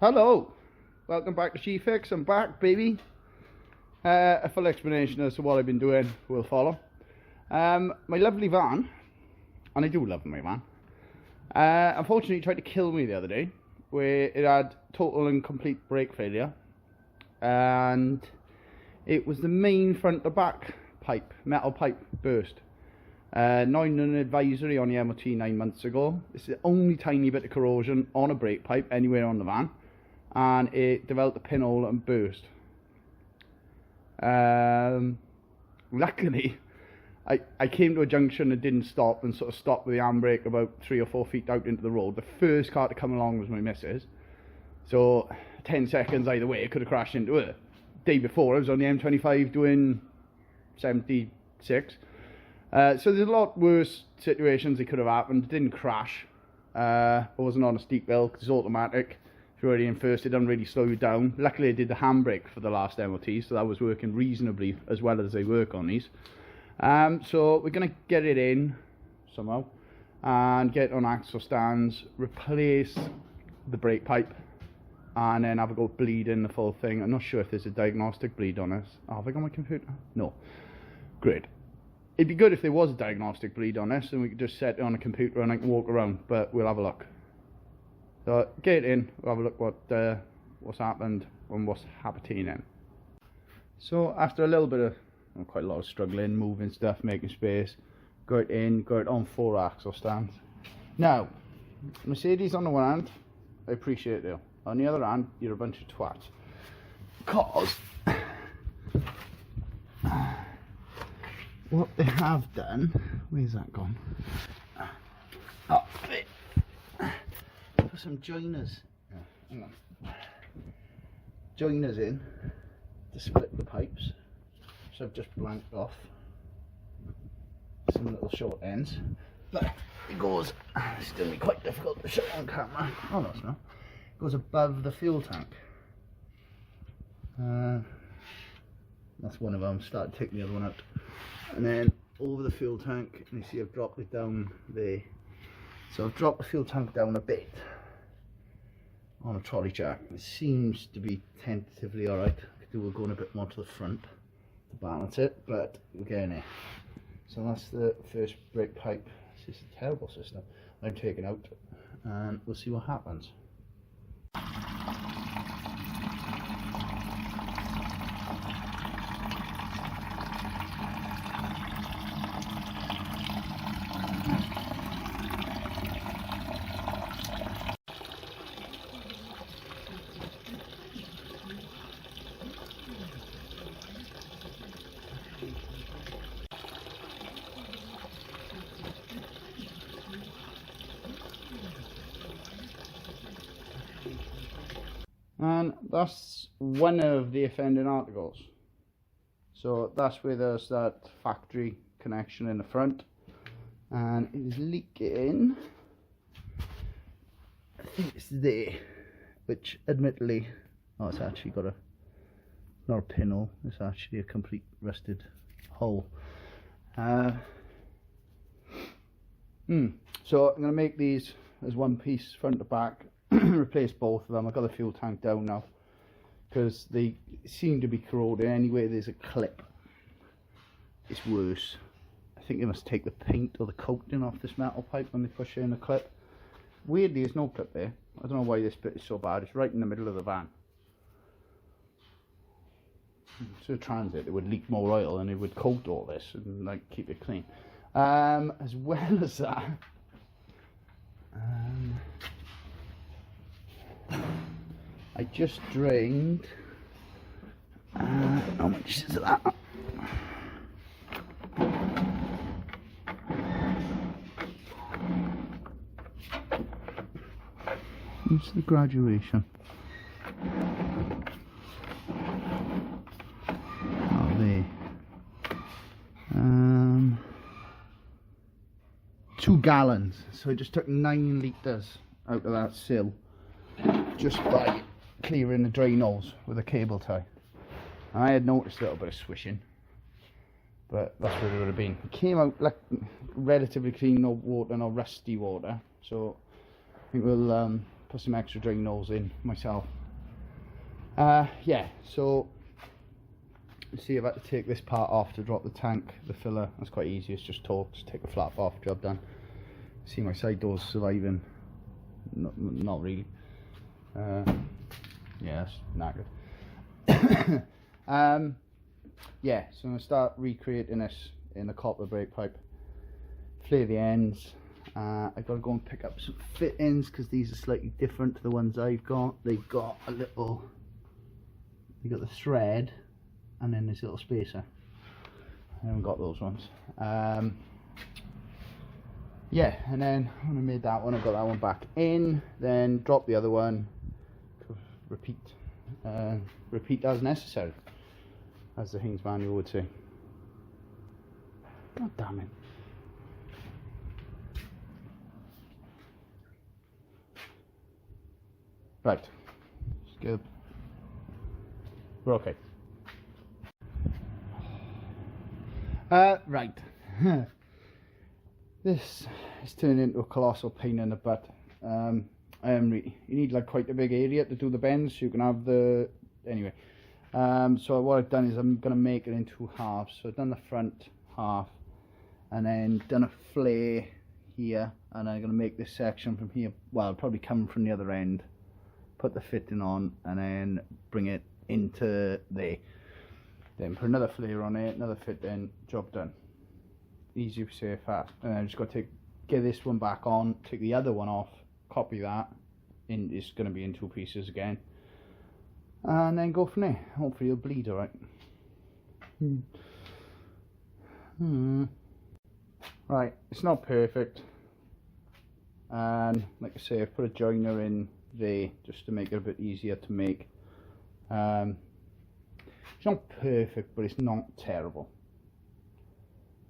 Hello, welcome back to Gfix. I'm back, baby. A full explanation as to what I've been doing will follow. My lovely van, and I do love my van, unfortunately tried to kill me the other day, where it had total and complete brake failure, and it was the main front to back pipe, metal pipe burst. Not an advisory on the MOT 9 months ago. This is the only tiny bit of corrosion on a brake pipe anywhere on the van, and it developed a pinhole and burst. Luckily I came to a junction and didn't stop, and sort of stopped with the handbrake about 3 or 4 feet out into the road. The first car to come along was my missus, so 10 seconds either way, it could have crashed into her. Day before I was on the M25 doing 76. So there's a lot worse situations that could have happened. It didn't crash. I wasn't on a steep hill because it's automatic. If you're already in first, it doesn't really slow you down. Luckily I did the handbrake for the last MOT, so that was working reasonably as well as they work on these. So we're going to get it in somehow and get it on axle stands, replace the brake pipe, and then have a go bleeding the full thing. I'm not sure if there's a diagnostic bleed on this. Oh, have I got my computer? No. Great. It'd be good if there was a diagnostic bleed on this and we could just set it on a computer and I can walk around, but we'll have a look. So get it in, we'll have a look what's happened and what's happening. So after a little bit of, quite a lot of struggling, moving stuff, making space, got it on 4 axle stands. Now, Mercedes on the one hand, I appreciate it. On the other hand, you're a bunch of twats. Because what they have done, where's that gone? Oh, put some joiners. Hang on. Joiners in to split the pipes. So I've just blanked off some little short ends, but it goes, it's going to be quite difficult to show on camera. Oh no, it's not. It goes above the fuel tank. That's one of them. Started taking the other one out. And then over the fuel tank, and you see I've dropped it down there. So I've dropped the fuel tank down a bit on a trolley jack. It seems to be tentatively alright. We're going a bit more to the front to balance it, but we're getting there. So that's the first brake pipe. This is a terrible system. I'm taking out, and we'll see what happens. And that's one of the offending articles. So that's where there's that factory connection in the front, and it is leaking. I think it's there, which admittedly, oh, it's actually got not a pinhole, it's actually a complete rusted hole. So I'm going to make these as one piece front to back. Replace both of them. I've got the fuel tank down now because they seem to be corroding. Anyway, there's a clip, it's worse. I think they must take the paint or the coating off this metal pipe when they push in the clip. Weirdly, there's no clip there. I don't know why this bit is so bad. It's right in the middle of the van. So transit, it would leak more oil and it would coat all this and like keep it clean. As well as that, I just drained, how much is that? What's the graduation? Oh, there. 2 gallons. So I just took 9 litres out of that sill just by clearing the drain holes with a cable tie. And I had noticed a little bit of swishing, but that's where it would have been. It came out like relatively clean, no water, no rusty water. So I think we'll put some extra drain nose in myself. Yeah, so see if I have to take this part off to drop the tank, the filler. That's quite easy, it's just torques, take the flap off, job done. See my side doors surviving. Not really. Yeah, that's knackered. Yeah, so I'm going to start recreating this in the copper brake pipe. Flare the ends. I've got to go and pick up some fittings because these are slightly different to the ones I've got. They've got a little, you've got the thread and then this little spacer. I haven't got those ones. Yeah, and then when I made that one, I got that one back in, then drop the other one, repeat as necessary, as the Haynes manual would say. God damn it. Right, good. We're okay. Right. This is turning into a colossal pain in the butt. You need like quite a big area to do the bends, so you can have the, anyway. So what I've done is I'm going to make it into halves. So I've done the front half and then done a flare here, and I'm going to make this section from here, well, probably come from the other end, put the fitting on and then bring it into there. Then put another flare on it, another fitting, job done. Easy to say, fast. And then I just got to get this one back on, take the other one off, copy that, and it's going to be in 2 pieces again, and then go from there. Hopefully it'll bleed alright. Right, it's not perfect, and like I say, I've put a joiner in there just to make it a bit easier to make. It's not perfect, but it's not terrible.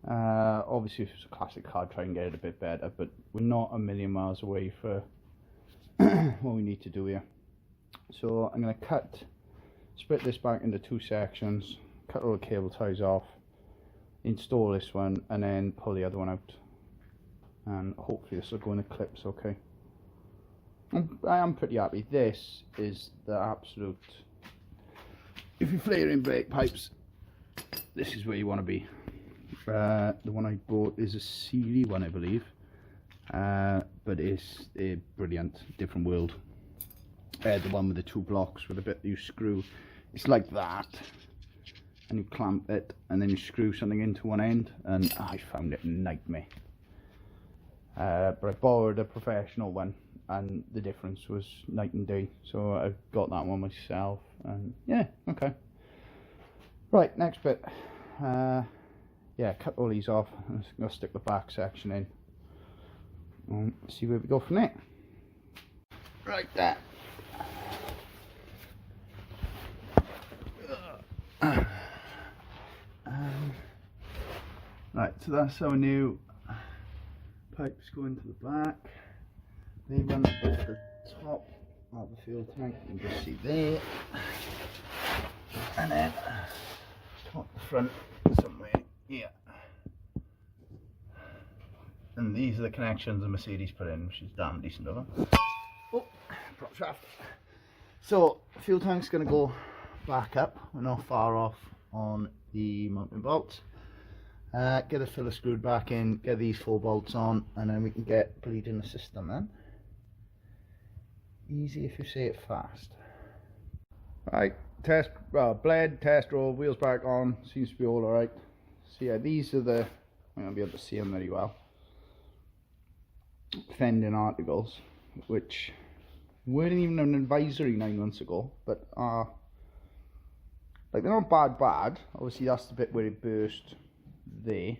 Obviously if it's a classic car, try and get it a bit better, but we're not a million miles away for what we need to do here. So I'm going to split this back into 2 sections, cut all the cable ties off, install this one, and then pull the other one out, and hopefully this will go in the clips okay. I am pretty happy. This is the absolute, if you're flaring brake pipes, this is where you want to be. The one I bought is a Sealy one, I believe, but it's a brilliant, different world. The one with the 2 blocks with a bit you screw, it's like that, and you clamp it and then you screw something into one end, and I found it a nightmare. But I borrowed a professional one and the difference was night and day, so I got that one myself, and yeah, okay. Right, next bit. Yeah, cut all these off. I'm just going to stick the back section in and see where we go from there. Right there. Right, so that's our new pipes go into the back. They run up to the top of the fuel tank, you can just see there. And then top the front somewhere here. And these are the connections the Mercedes put in, which is damn decent of them. Oh, prop shaft. So fuel tank's going to go back up. We're not far off on the mounting bolts. Get the filler screwed back in, get these 4 bolts on, and then we can get bleeding the system then. Easy if you say it fast. Right, test, bled, test roll, wheels back on, seems to be all alright. So yeah, these are the, I'm going to be able to see them very well, fending articles, which weren't even an advisory 9 months ago, but are, like, they're not bad, obviously that's the bit where it burst there,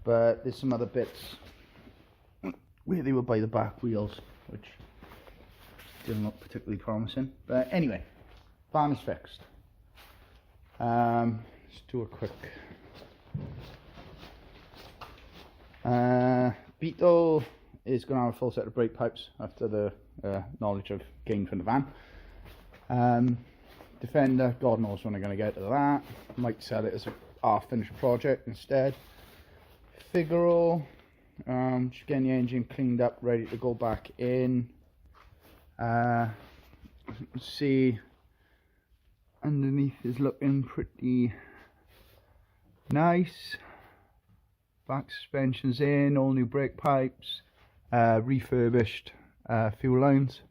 but there's some other bits where they were by the back wheels, which didn't look particularly promising. But anyway, van is fixed. Let's do a quick Beetle is going to have a full set of brake pipes after the knowledge I've gained from the van. Defender, God knows when I'm going to get to that. Might sell it as a half finished project instead. Figaro, Just getting the engine cleaned up, ready to go back in. See, underneath is looking pretty nice. Back suspension's in, all new brake pipes, refurbished fuel lines.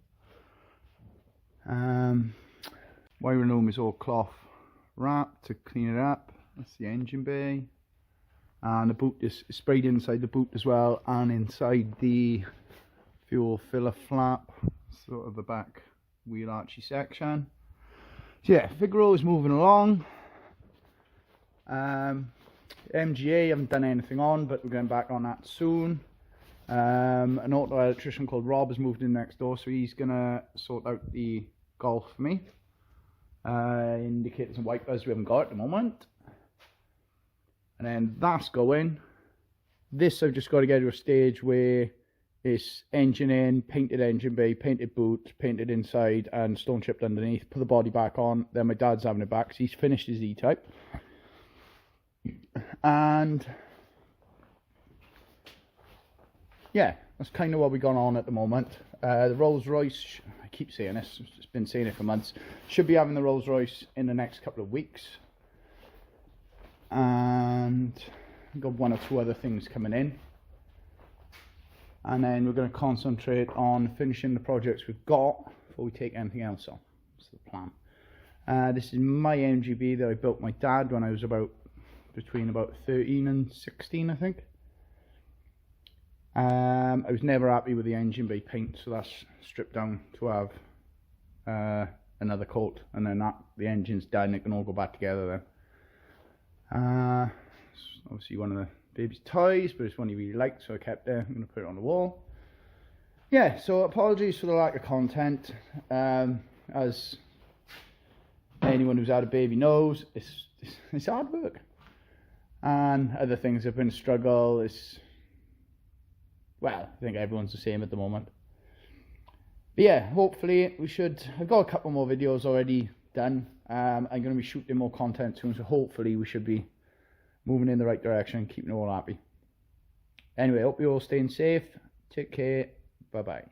Wiring room is all cloth wrapped to clean it up. That's the engine bay, and the boot is sprayed inside the boot as well, and inside the fuel filler flap, sort of the back wheel archy section. So yeah, Figaro is moving along. MGA, haven't done anything on, but we're going back on that soon. An auto electrician called Rob has moved in next door, so he's gonna sort out the Golf for me. Indicators and wipers we haven't got at the moment. And then that's going. This I've just got to get to a stage where it's engine in, painted engine bay, painted boot, painted inside, and stone chipped underneath. Put the body back on. Then my dad's having it back because he's finished his E-Type. And yeah, that's kind of what we got on at the moment. The Rolls Royce, I keep saying this, it's been saying it for months, should be having the Rolls Royce in the next couple of weeks. And I've got one or two other things coming in. And then we're going to concentrate on finishing the projects we've got before we take anything else on. That's the plan. This is my MGB that I built my dad when I was between about 13 and 16, I think. I was never happy with the engine bay paint, so that's stripped down to have another coat, and then the engine's done, it can all go back together then. It's obviously one of the baby's toys, but it's one he really liked, so I kept it. I'm going to put it on the wall. Yeah, so apologies for the lack of content. As anyone who's had a baby knows, it's hard work. And other things have been a struggle. Well, I think everyone's the same at the moment. But yeah, hopefully I've got a couple more videos already done. I'm going to be shooting more content soon, so hopefully we should be moving in the right direction, keeping you all happy. Anyway, hope you're all staying safe. Take care. Bye-bye.